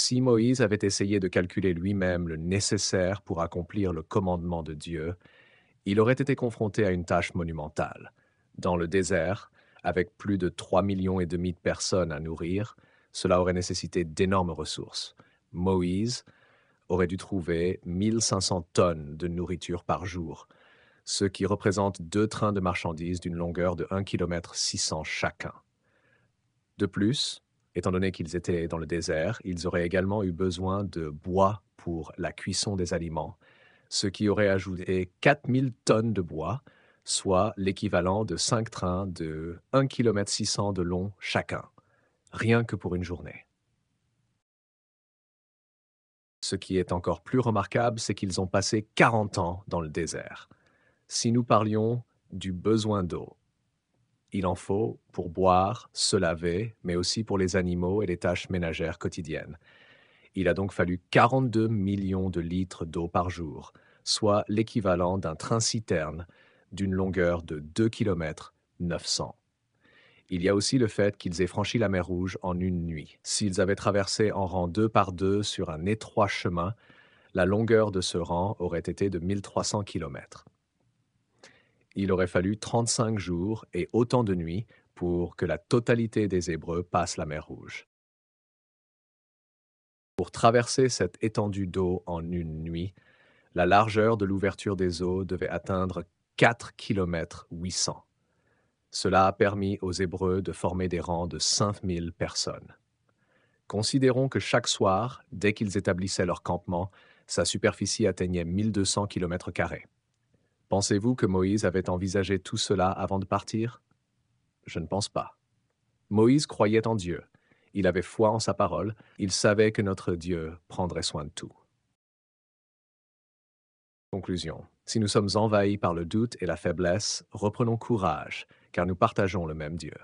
Si Moïse avait essayé de calculer lui-même le nécessaire pour accomplir le commandement de Dieu, il aurait été confronté à une tâche monumentale. Dans le désert, avec plus de 3,5 millions de personnes à nourrir, cela aurait nécessité d'énormes ressources. Moïse aurait dû trouver 1 500 tonnes de nourriture par jour, ce qui représente 2 trains de marchandises d'une longueur de 1,6 km chacun. De plus, étant donné qu'ils étaient dans le désert, ils auraient également eu besoin de bois pour la cuisson des aliments, ce qui aurait ajouté 4 000 tonnes de bois, soit l'équivalent de 5 trains de 1,6 km de long chacun, rien que pour une journée. Ce qui est encore plus remarquable, c'est qu'ils ont passé 40 ans dans le désert. Si nous parlions du besoin d'eau, il en faut pour boire, se laver, mais aussi pour les animaux et les tâches ménagères quotidiennes. Il a donc fallu 42 millions de litres d'eau par jour, soit l'équivalent d'un train-citerne d'une longueur de 2 km 900. Il y a aussi le fait qu'ils aient franchi la mer Rouge en une nuit. S'ils avaient traversé en rang 2 par 2 sur un étroit chemin, la longueur de ce rang aurait été de 1 300 km. Il aurait fallu 35 jours et autant de nuits pour que la totalité des Hébreux passe la mer Rouge. Pour traverser cette étendue d'eau en une nuit, la largeur de l'ouverture des eaux devait atteindre 4 km 800. Cela a permis aux Hébreux de former des rangs de 5 000 personnes. Considérons que chaque soir, dès qu'ils établissaient leur campement, sa superficie atteignait 1 200 km². Pensez-vous que Moïse avait envisagé tout cela avant de partir? Je ne pense pas. Moïse croyait en Dieu. Il avait foi en sa parole. Il savait que notre Dieu prendrait soin de tout. Conclusion. Si nous sommes envahis par le doute et la faiblesse, reprenons courage, car nous partageons le même Dieu.